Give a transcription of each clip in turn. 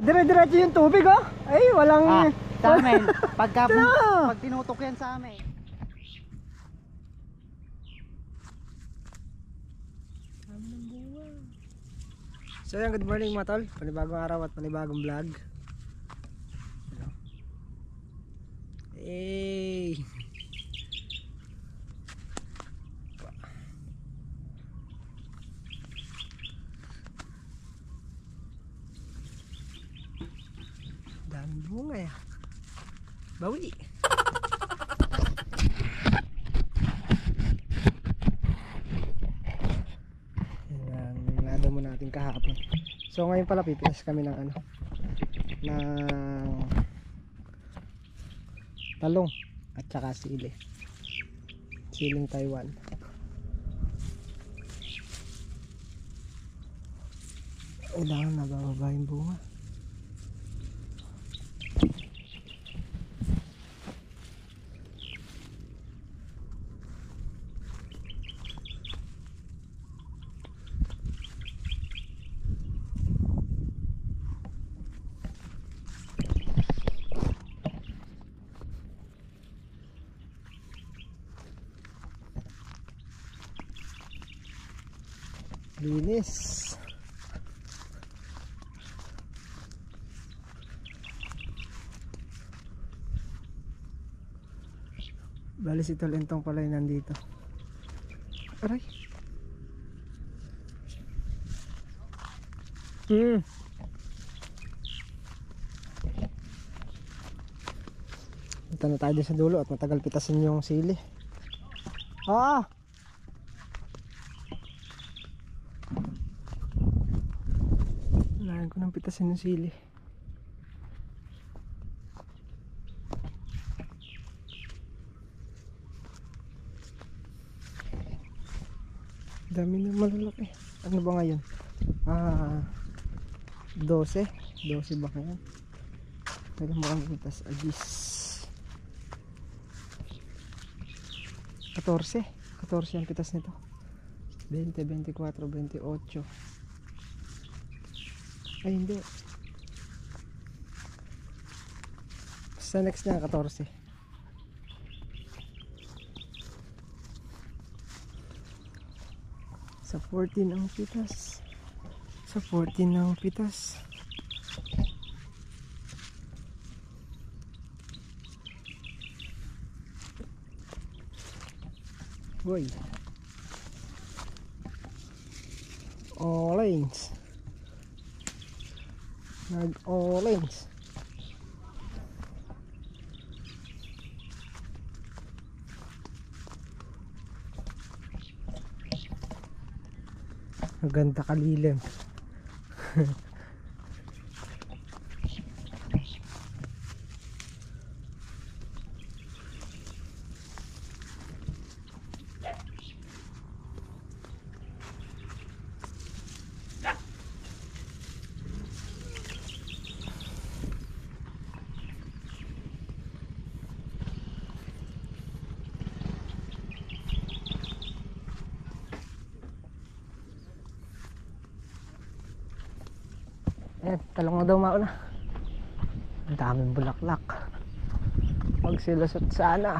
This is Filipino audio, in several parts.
Dire-diretso yung tubig oh. Ay, walang... Sa amin, pag tinutok yan sa amin. So yan, good morning mga tol. Panibagong araw at panibagong vlog. Hey! Daming bunga ya. Bawi! Yan, nada mo natin kahapon. So ngayon pala pipitas kami ng ng talong at saka sili. Siling Taiwan. Kailangan nabababa yung bunga. Linis. Bali si Tolentong pala yung nandito. Aray. Punta na tayo din sa dulo at matagal pitasin yung sili. Kailangan ko nang pitasin yung sili. Dami na malalaki. Ano ba ngayon? 12 ba ngayon? Pwede mo kami pitas. Agis 14 ang pitas nito. 20, 24, 28. Ay hindi. Sa next niya 14. Sa 14 ang pitas. Sa 14 ang pitas. Boy. Orange. Nag-orange. Maganda kalilim. Ayan, talong na daw mauna. Ang daming bulaklak. Magsilusot sana.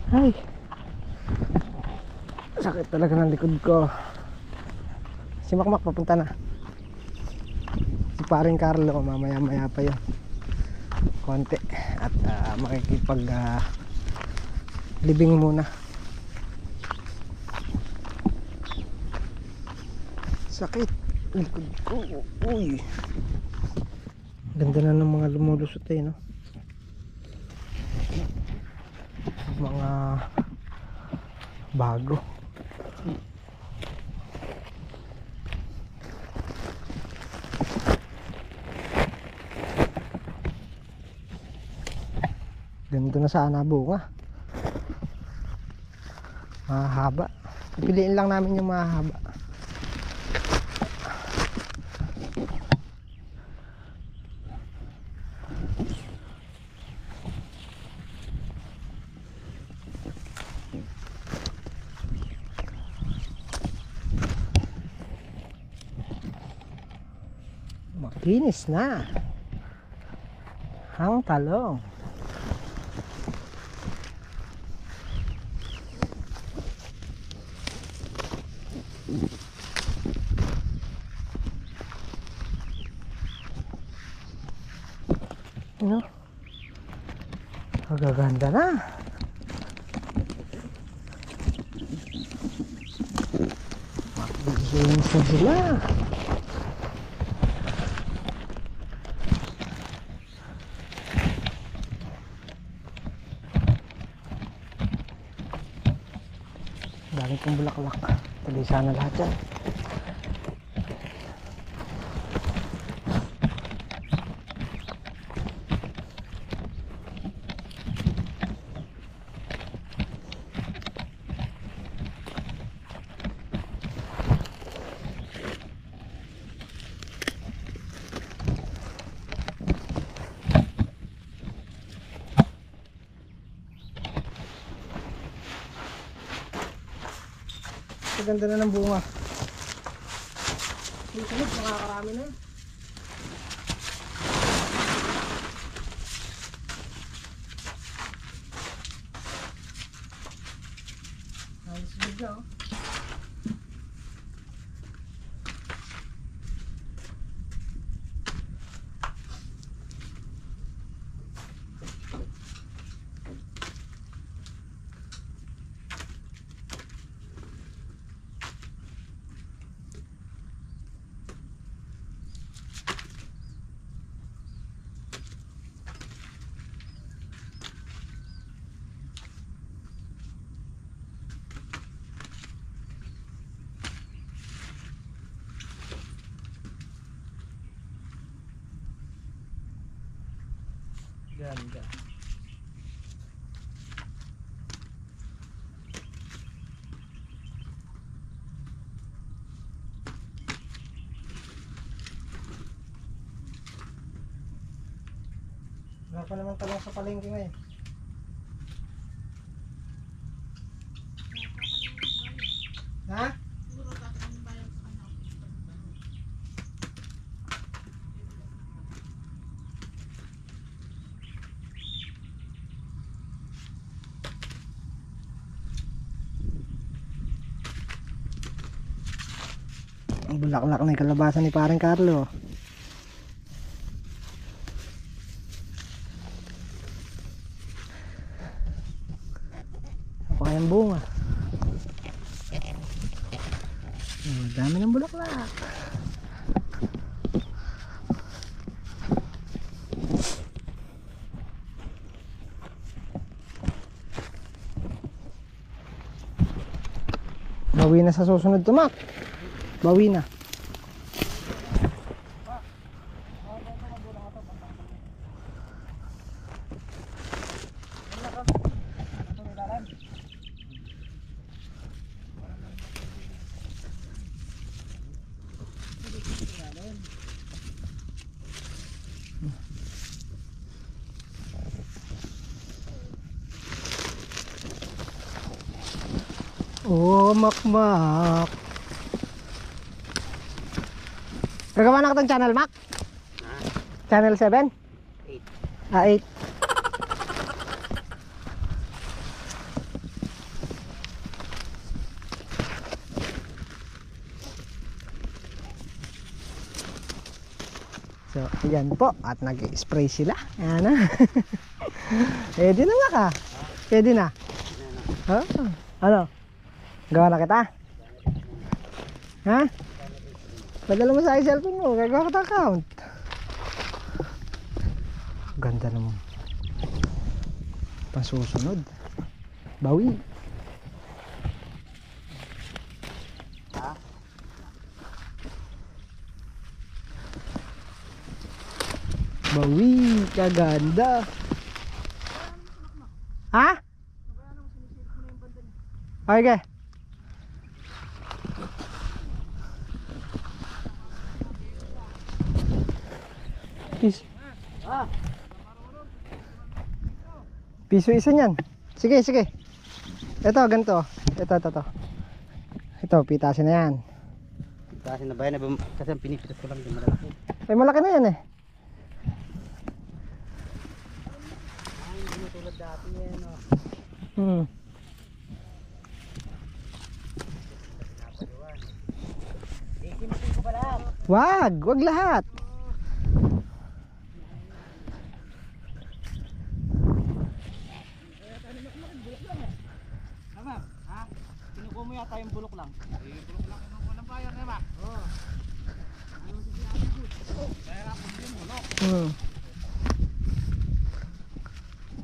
Ay, sakit talaga ng likod ko. Si Makmak papunta na. Si paring Carlo mamaya maya pa yun konti. At makikipag libing muna. Sakit likod ko. Uy, ganda na ng mga lumulusot no? Mga bago. Ganito na sana bunga. Mahaba. Piliin lang namin yung mahaba. Linis na ang talong. Ano? Magaganda na. Maglinis na sila. Dami kong bulaklak. Tuloy sana lahat yan. Ganda na ng bunga. Yung sunod, makakarami na. Alis bigla oh. Ganda. Wala pa naman talong sa palengke ngayon. Ha? Ang bulaklak na yung kalabasan ni parang Carlo. Napakayang bunga. Dami ng bulaklak. Bawi na sa susunod tumak. Bawi na. Oh, makmak. Gagawa na ka itong channel, Mac? Channel 7? 8. Ah, 8. So, ayan po. At nag-spray sila. Ayan na. Pwede na, Mac, ah. Pwede na. Oh, ano? Gawa na kita? Ha? Padala mo sa cellphone mo, gagawa kita account. Ganda naman. Pasusunod. Bawi. Ha? Bawi, kaganda. Ha? Okay. Piso isa niyan. Sige, sige. Ito, ganito. Ito. Ito, pitasin na yan. Kasi nabayan na kasi ang pinipitas ko lang yung malalaki. Eh malaki na yan eh. Ay, hindi tulad dati yan, oh. Hmm. Ikinutin ko ba lahat? Wag lahat. Tama, ha? Kinukuha mo yata yung bulok lang. Yung bulok lang, kinukuha ng bayan, diba? Oo. Hmm.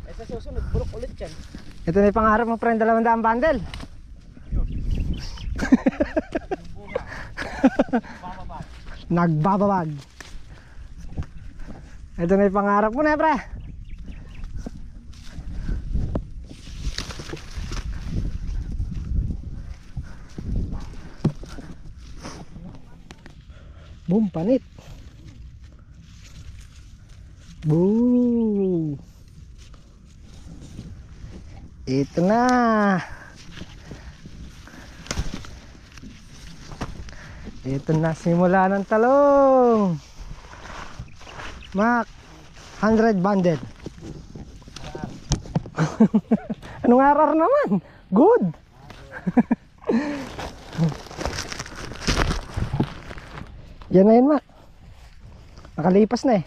Eh sa susunod, bulok ulit yan. Ito na yung pangarap mo, friend, 200 bundle. Nagbababag. Ito na yung pangarap mo na, pre. Boom, panit. Boom. Ito na. Ito na simula ng talong. Mac, 100 bundle. Anong arar naman? Good. Yan na yun, Mac. Nakalipas na eh.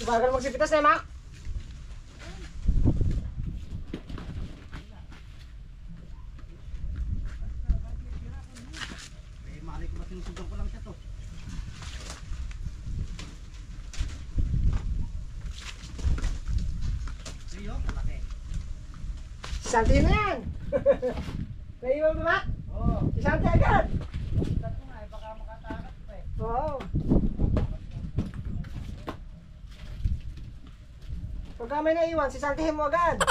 Bagal magsipitas na, Mac. Eh, mali ko ba sinusugan ko lang siya to? Iyo, malaki. Santi na yan. Naiwan mo, Mac? Oo. Santi agad. Buksan ko nga eh, baka makatanap pa eh. Oo. Pagka may naiwan, sisantihin mo agad.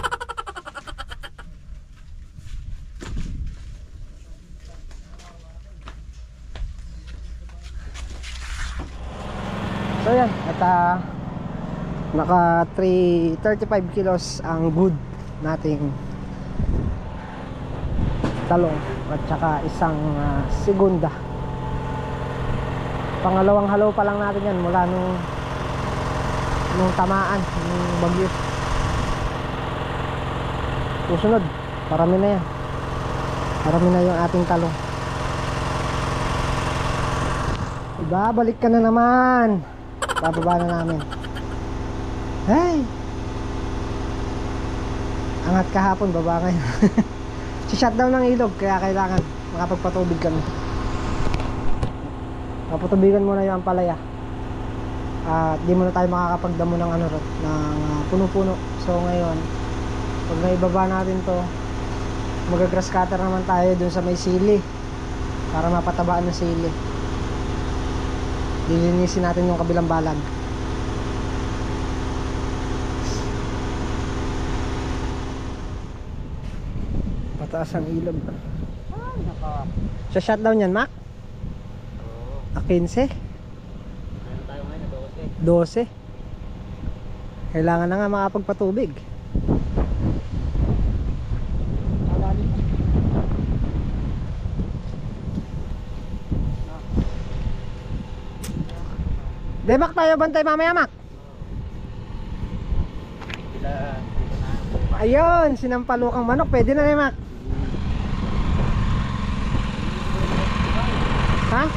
So yan, at naka 335 kilos ang good nating talong at saka isang segunda. Pangalawang halaw pa lang natin yan mula nung tamaan ng bagyo. Susunod, parami na yan. Parami na yung ating talong. Ibabalik ka na naman. Bababa na namin. Hey! Angat kahapon, baba ngayon. Si-shutdown ng ilog, kaya kailangan makapagpatubig kami. Papatubigan muna yung ampalaya. At di muna tayo makakapagdamo ng puno-puno. So ngayon, pag naibaba natin to, mag-grass cutter naman tayo dun sa may sili para mapatabaan ng sili. Lilinisin natin yung kabilang balag. Pataas ang ilog. Ay, naka. Sa shutdown yan, Mac? Oo. 15? Meron tayo ngayon na 12. Kailangan na nga makapagpatubig. Malalim. De, Mac, tayo bantay mamaya, Mac. Sila, Ayun, sinampalukang manok. Pwede na, Mac. Ha?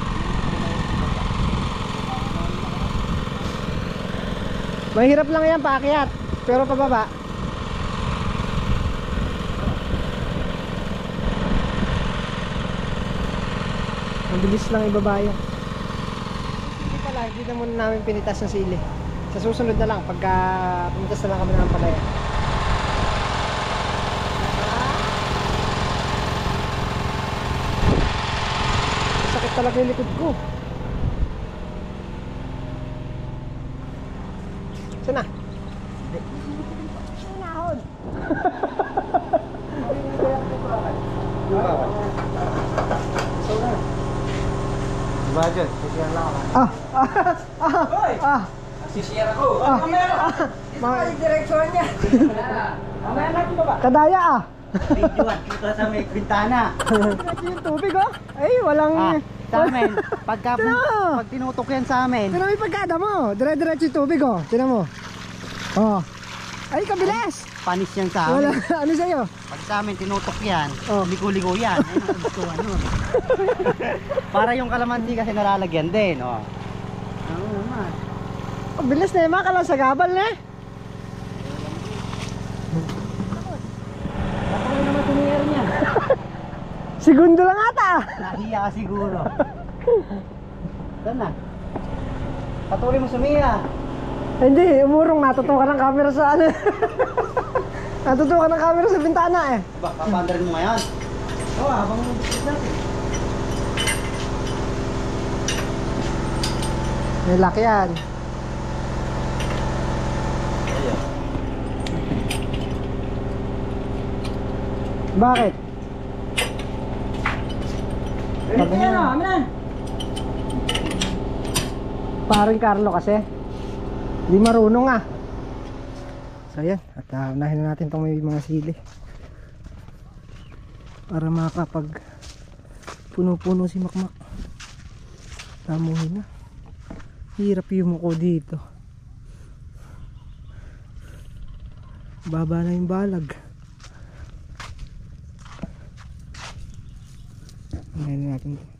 Mahirap lang yan paakyat, pero pababa. Mabilis lang ibaba yan. Hindi pala, hindi na muna namin pinitas ng sili. Sa susunod na lang, pagka pinitas na lang kami ng palaya. Sakit talaga yung likod ko. Saan na? Sinahon. Budget, sisiyan lang ako. Sisiyan ako. Mga direksyon niya. Mamaya natin ba? kadaya Videoan kita sa may bintana. yung tubig oh. Ay, walang... Sa amin, pag tinutok yan sa amin. Pero may pagkada mo. Dire-diretso yung tubig oh. Tinan mo. Oh. Ay, kabilis. Panis yan sa Wala. amin. Ano sa'yo? Pag sa amin tinutok yan, Oh. ligo-ligo yan. Ayun ang gustuhan nun. Para yung kalamansi kasi nalalagyan din. Oh. Ano naman? Kabilis na yung mga kalang sa gabal na eh. Ako naman tumiyar niya. Segundo lang ata. Nahiya ka siguro. Saan na? Patuloy mo sumiya. Hindi, umurong natutukan ng camera sa ano. Natutukan ng camera sa bintana eh. Ba, papandarin mo ngayon? Oo, habang natin. May lock yan. Bakit? Sabi niya, Paring Carlo kasi. Hindi marunong ah. So yan, at unahin na natin itong may mga sili. Para makapag puno-puno si Makmak. Tamuhin na. Hirap yung muko dito. Baba na yung balag. Unahin na natin ito.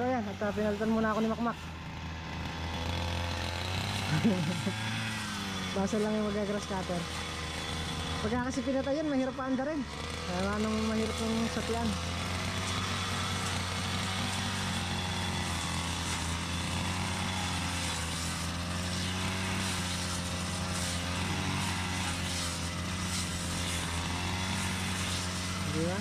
So yan, at pinalitan muna ako ni Makmak. Basa lang yung mag-grass cutter. Pagka kasi pinatayan, mahirap pa anda rin. Kaya anong mahirap yung sakyan. Di ba?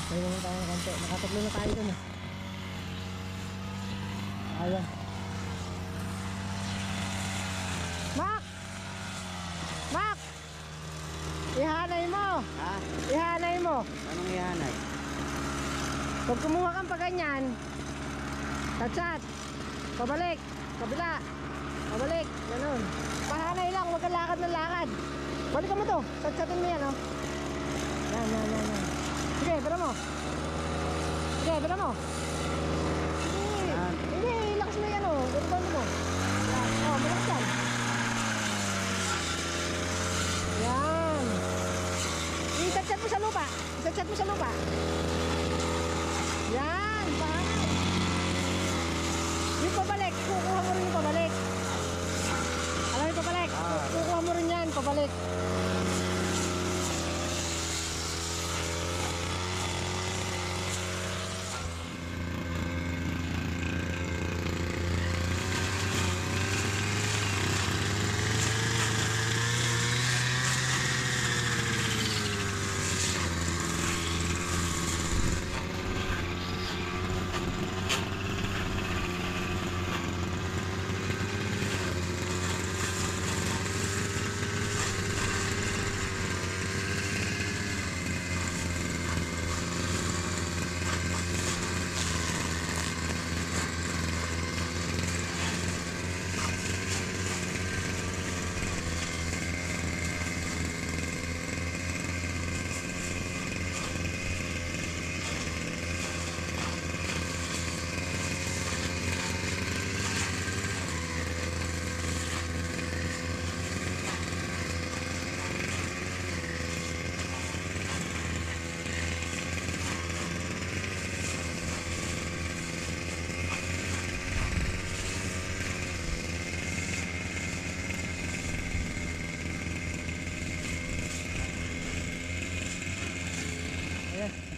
Tayo naman tayo ng konti. Nakatatlo na tayo dun eh. Ayan. Mak! Mak! Ihanay mo! Ha? Ihanay mo! Anong ihanay? Pag kumuha kang pa ganyan, tatsat, pabalik, kabila, pabalik, ganun. Pahanay lang, huwag kang lakad ng lakad. Balikan mo to, tatsatin mo yan oh. Yan, yan, yan, yan. Sige, bala mo. Sige, bala mo. Hindi, ilakas mo yan oh. Ganun mo. Yan, oh, malakas yan. Yan. Itatsat mo sa lupa. Itatsat mo sa lupa. Yan, pahanay. Yung pabalik, kukuha mo rin yung pabalik. Alam yung pabalik? Kukuha mo rin yan, pabalik.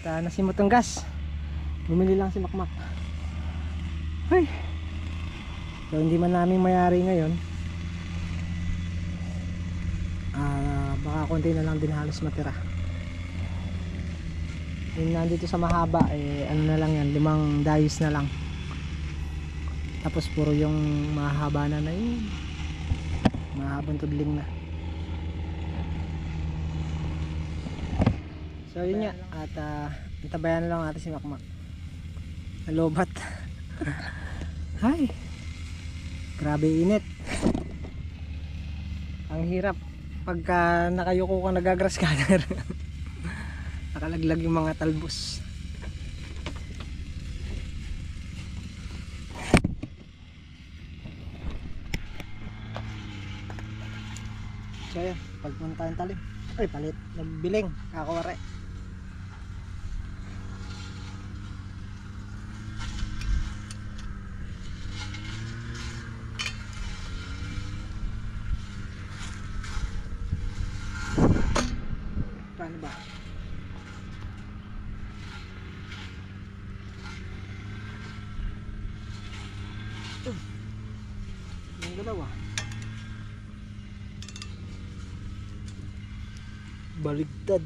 nasimot ang gas. Bumili lang si Makmak. Ay. So hindi man namin mayari ngayon. Baka konti na lang din halos matira. Yung nandito sa mahaba ano na lang yan, 5 dayos na lang. Tapos puro yung mahaba na yun, mahabang tudling na. So yun nga, at antabayan na lang natin si Makmak. Nalobat. Hay, grabe init. Ang hirap pagka nakayuko ka nagagrass cutter. Nakalaglag yung mga talbos. So yun, pagpunta tayong talim. Ay, palit, nagbiling, kakawari. Paano ba? Yung dalawa baligtad.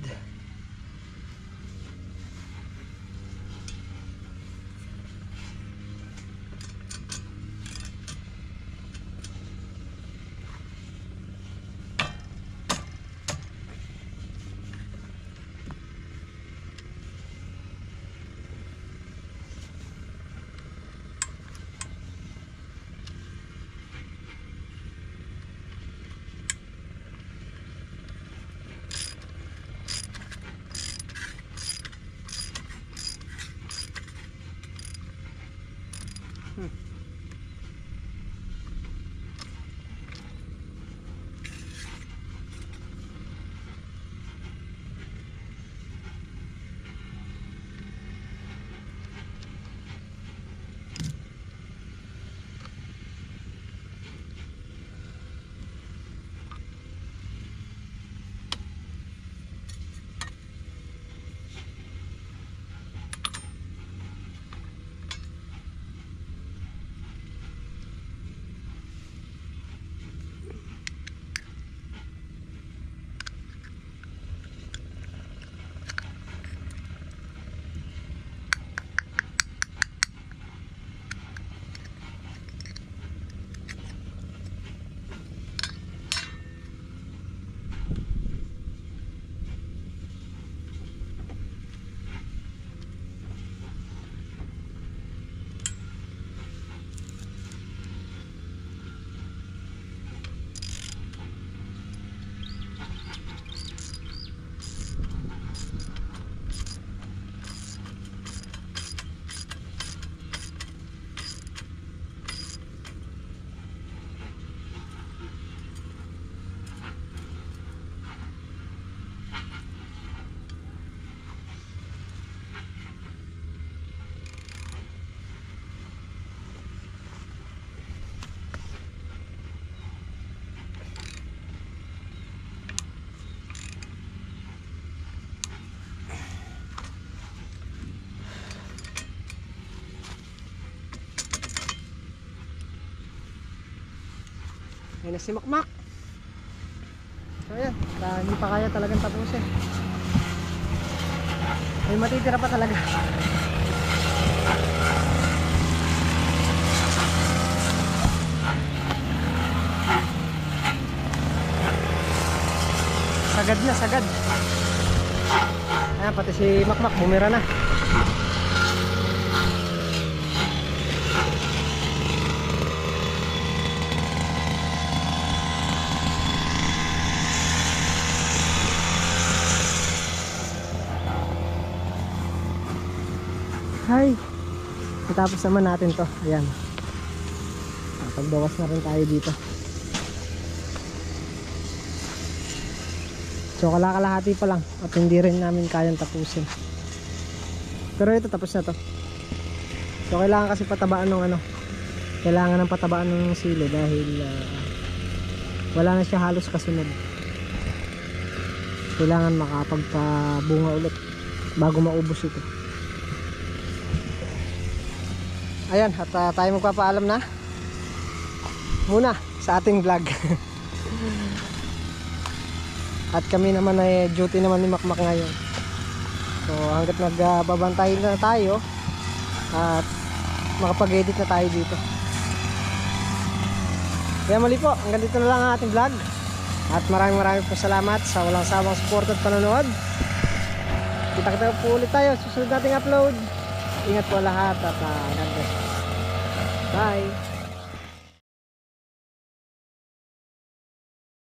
Ayan na si Makmak. So ayan, hindi pa kaya talagang tapusin. May matitira pa talaga. Sagad na, sagad. Ayan, pati si Makmak bumira na. Hi. Natapos naman natin to. Ayan. Pagbawas na rin tayo dito. So kalahati pa lang at hindi rin namin kayang tapusin. Pero ito tapos na to. So kailangan kasi patabaan ng kailangan ng patabaan ng silo dahil wala na siya halos kasunod. Kailangan makapagpabunga ulit. bago maubos ito. Ayan, at tayo magpapaalam na muna sa ating vlog. At kami naman ay duty naman ni Makmak ngayon. So hanggat nagbabantay na tayo at makapag-edit na tayo dito. Kaya muli po, hanggang dito na lang ang ating vlog. At maraming po salamat sa walang sawang support at panonood. Kita-kita po ulit tayo sa susunod nating upload. Ingat po lahat at God bless. Bye!